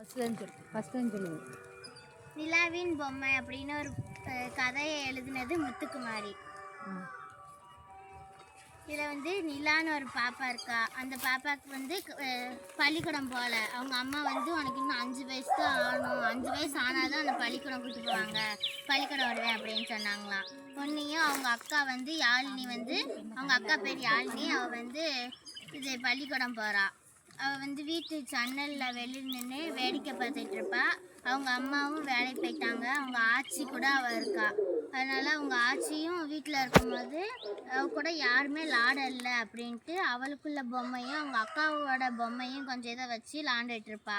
First சொல்லுங்க. நிலாவின் பொம்மை அப்படின்னு ஒரு கதையை எழுதினது முத்துக்குமாரி. இதில் வந்து நிலான்னு ஒரு பாப்பா இருக்கா. அந்த பாப்பாவுக்கு வந்து பள்ளிக்கூடம் போகல. அவங்க அம்மா வந்து உனக்கு இன்னும் 5 வயசு தான் ஆகணும், 5 வயசு ஆனால் தான் அந்த பள்ளிக்கூடம் கூட்டி போவாங்க, பள்ளிக்கூடம் வருவேன் அப்படின்னு சொன்னாங்களாம். பொண்ணையும் அவங்க அக்கா வந்து யாழினி வந்து அவங்க அக்கா பேர் யாழினி. அவள் வந்து இது பள்ளிக்கூடம் போகிறா. அவள் வந்து வீட்டு ஜன்னலில் வெளியில் நின்று வேடிக்கை பார்த்துட்டு இருப்பா. அவங்க அம்மாவும் வேலைக்கு போயிட்டாங்க. அவங்க ஆச்சி கூட அவள் இருக்கா. அதனால் அவங்க ஆச்சியும் வீட்டில் இருக்கும்போது அவ கூட யாருமே விளாட இல்லை அப்படின்ட்டு அவளுக்குள்ள பொம்மையும் அவங்க அக்காவோட பொம்மையும் கொஞ்சம் இதை வச்சு விளாண்டுட்டு இருப்பா.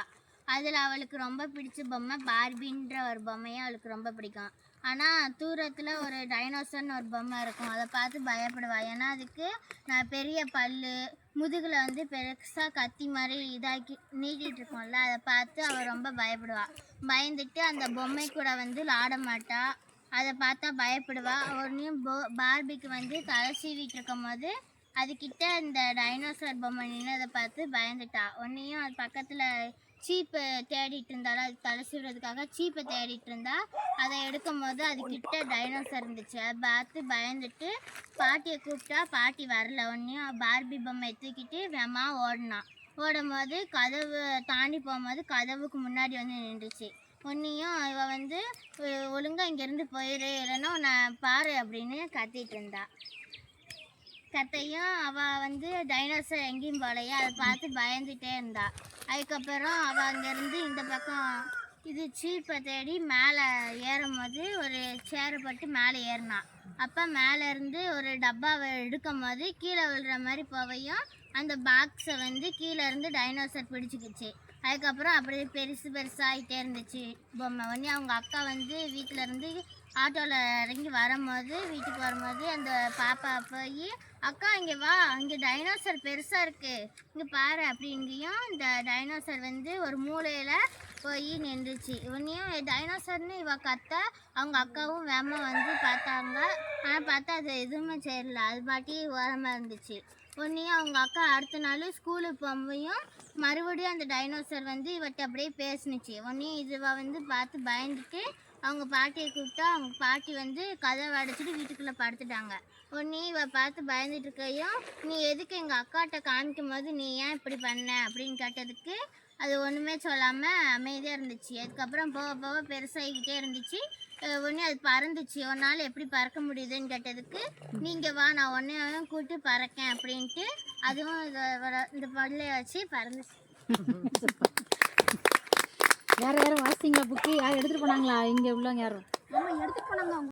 அதில் அவளுக்கு ரொம்ப பிடிச்ச பொம்மை பார்பின்ற ஒரு பொம்மையும் அவளுக்கு ரொம்ப பிடிக்கும். ஆனால் தூரத்தில் ஒரு டைனோசர்னு ஒரு பொம்மை இருக்கும். அதை பார்த்து பயப்படுவா. ஏன்னா அதுக்கு பெரிய பல், முதுகில் வந்து பெருசாக கத்தி மாதிரி இதாக்கி நீட்டிகிட்டு இருக்கோம்ல, அதை பார்த்து அவள் ரொம்ப பயப்படுவா. பயந்துட்டு அந்த பொம்மை கூட வந்து விளாட மாட்டா. அதை பார்த்தா பயப்படுவா. உடனேயும் பார்பிக்கு வந்து தலை சீவிட்டு இருக்கும் போது அதுக்கிட்ட இந்த டைனோசர் பொம்மை நின்னதை பார்த்து பயந்துட்டா. உடனேயும் அது பக்கத்தில் சீப்பை தேடிட்டு இருந்தாலும் அது தலை சீவுறதுக்காக சீப்பை தேடிட்டு இருந்தா. அதை எடுக்கும் போது அதுக்கிட்ட டைனோசர் இருந்துச்சு. அதை பார்த்து பயந்துட்டு பாட்டியை கூப்பிட்டா. பாட்டி வரல. உடனேயும் பார்பி பொம்மை தூக்கிட்டு வேமா ஓடினான். ஓடும் போது கதவு தாண்டி போகும்போது கதவுக்கு முன்னாடி வந்து நின்றுச்சு. உன்னையும் இவள் வந்து ஒழுங்காக இங்கேருந்து போயிடு, இல்லைன்னா நான் பாரு அப்படின்னு கத்திட்டு இருந்தா. கத்தையும் அவள் வந்து டைனோசர் எங்கேயும் போலையா, அதை பார்த்து பயந்துகிட்டே இருந்தா. அதுக்கப்புறம் அவள் அங்கேருந்து இந்த பக்கம் இது சீப்பை தேடி மேலே ஏறும் போது ஒரு சேரை பட்டு மேலே ஏறினான். அப்போ மேலேருந்து ஒரு டப்பாவை எடுக்கும் போது கீழே விழுற மாதிரி போவையும் அந்த பாக்ஸை வந்து கீழே இருந்து டைனோசர் பிடிச்சிக்கிச்சு. அதுக்கப்புறம் அப்படியே பெருசு பெருசாகிட்டே இருந்துச்சு பொம்மை. உடனே அவங்க அக்கா வந்து வீட்டில் இருந்து ஆட்டோவில் இறங்கி வரும்போது வீட்டுக்கு வரும்போது அந்த பாப்பா போய் அக்கா இங்கே வா, இங்கே டைனோசர் பெருசாக இருக்குது, இங்கே பாரு அப்படிங்கியும் இந்த டைனோசர் வந்து ஒரு மூலையில் போய் நின்றுச்சு. உடனேயும் டைனோசர்னு இவ கத்த அவங்க அக்காவும் வேகமாக வந்து பார்த்தாங்க. ஆனால் பார்த்தா அது எதுவுமே சேரல, அது பாட்டி ஓரமாக இருந்துச்சு. உடனேயும் அவங்க அக்கா அடுத்த நாள் ஸ்கூலுக்கு போகும்போதையும் மறுபடியும் அந்த டைனோசர் வந்து இவட்ட அப்படியே பேசுனுச்சு. உடனே இதுவ வந்து பார்த்து பயந்துட்டு அவங்க பாட்டியை கூப்பிட்டா. அவங்க பாட்டி வந்து கதவை அடைச்சிட்டு வீட்டுக்குள்ளே படுத்துட்டாங்க. உடனே இவ பார்த்து பயந்துட்டு இருக்கையும் நீ எதுக்கு எங்கள் அக்காட்ட காமிக்கும் போது நீ ஏன் இப்படி பண்ண அப்படின்னு கேட்டதுக்கு அது ஒன்றுமே சொல்லாமல் அமைதியாக இருந்துச்சு. அதுக்கப்புறம் போக போக பெருசாகிக்கிட்டே இருந்துச்சு. உடனே அது பறந்துச்சு. ஒரு நாள் எப்படி பறக்க முடியுதுன்னு கேட்டதுக்கு நீங்கள் வா நான் ஒன்றையும் கூப்பிட்டு பறக்கேன் அப்படின்ட்டு அதுவும் இந்த பல்லையை வச்சு பறந்துச்சு. யாரும் வாசிங்களா புக்கு? யாரும் எடுத்துகிட்டு போனாங்களா? இங்கே உள்ளவங்க யாரும் எடுத்துகிட்டு போனாங்க.